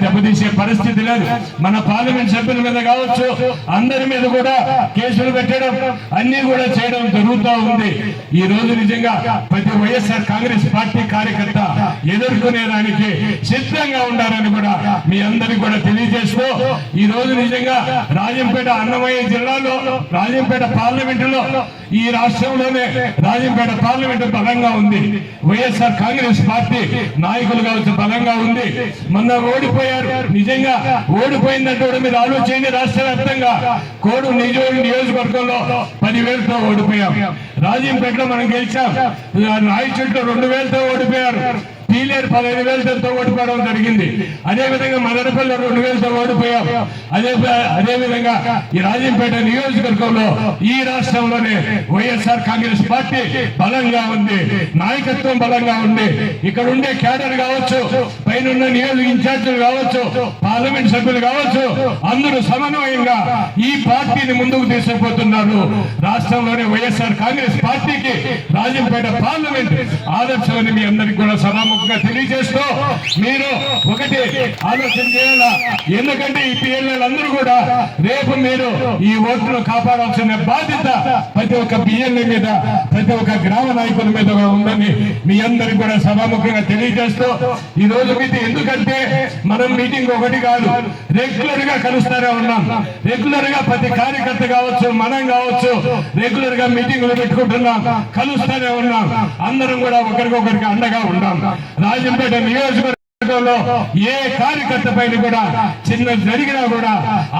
దెబ్బతీసే పరిస్థితి లేదు. మన పార్లమెంట్ సభ్యుల మీద కావచ్చు, అందరి మీద కూడా కేసులు పెట్టడం అన్ని కూడా చేయడం జరుగుతూ ఉంది. ఈ రోజు నిజంగా ప్రతి వైఎస్ఆర్ కాంగ్రెస్ పార్టీ కార్యకర్త ఎదుర్కొనేదానికి సిద్ధంగా ఉండాలని కూడా మీ అందరికి కూడా తెలియజేస్తూ, ఈ రోజు నిజంగా రాజంపేట అన్నమయ్య జిల్లాలో రాజంపేట పార్లమెంటులో ఈ రాష్ట్రంలోనే రాజంపేట పార్లమెంటు బలంగా ఉంది. వైఎస్ఆర్ కాంగ్రెస్ పార్టీ నాయకులు కావచ్చు బలంగా ఉంది. మొన్న ఓడిపోయారు. నిజంగా ఓడిపోయిందంటే కూడా మీరు ఆలోచించి రాష్ట్ర వ్యాప్తంగా కోడు నియోజకవర్గంలో 10,000తో ఓడిపోయాం. రాజంపేటలో మనం గెలిచాం. రాయచోట్లో 2,000తో ఓడిపోయారు. పీలేరు 15,000తో ఓడిపోవడం జరిగింది. అదేవిధంగా మదనపల్లి 2,000తో ఓడిపోయాం. అదేవిధంగా ఈ రాజంపేట నియోజకవర్గంలో ఈ రాష్ట్రంలోనే వైఎస్ఆర్ కాంగ్రెస్ పార్టీ బలంగా ఉంది, నాయకత్వం బలంగా ఉంది. ఇక్కడ ఉండే క్యాడర్ కావచ్చు, పైన నియోజక ఇన్ఛార్జీలు కావచ్చు, పార్లమెంట్ సభ్యులు కావచ్చు, అందరూ సమన్వయంగా ఈ పార్టీని ముందుకు తీసుకుపోతున్నారు. రాష్ట్రంలోనే వైఎస్ఆర్ కాంగ్రెస్ పార్టీకి రాజంపేట పార్లమెంట్ ఆదర్శమని మీ అందరికీ కూడా సభాముఖంగా తెలియజేస్తూ, మీరు ఒకటి ఆలోచన చేయాలా. ఎందుకంటే ఈ పిఎల్ఏలు అందరూ కూడా రేపు మీరు ఈ ఓట్లను కాపాడాల్సిన బాధ్యత ప్రతి ఒక్క పిఎల్ఏ మీద, ప్రతి ఒక్క గ్రామ నాయకుల మీద ఉందని మీ అందరికి కూడా సభాముఖంగా తెలియజేస్తూ, ఈ రోజు మీది ఎందుకంటే మనం మీటింగ్ ఒకటి కాదు, రెగ్యులర్ గా కలుస్తూనే ఉన్నాం. రెగ్యులర్ గా ప్రతి కార్యకర్త కావచ్చు, మనం కావచ్చు, రెగ్యులర్ గా మీటింగ్లు పెట్టుకుంటున్నాం, కలుస్తూనే ఉన్నాం. అందరం కూడా ఒకరికొకరికి అండగా ఉన్నాం. రాజంపేట నియోజకవర్గంలో ఏ కార్యకర్త పైన కూడా చిన్న జరిగినా కూడా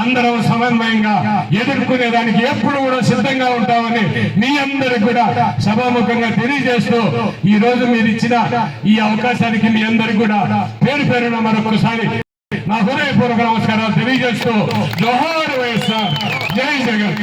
అందరం సమన్వయంగా ఎదుర్కొనేదానికి ఎప్పుడు కూడా సిద్ధంగా ఉంటామని మీ అందరికి కూడా సభాముఖంగా తెలియజేస్తూ, ఈ రోజు మీరు ఇచ్చిన ఈ అవకాశానికి మీ అందరికి కూడా పేరు పేరున మరొకసారి నా హృదయపూర్వక నమస్కారాలు తెలియజేస్తూ, జోహార్ వైఎస్ఆర్, జై జగన్.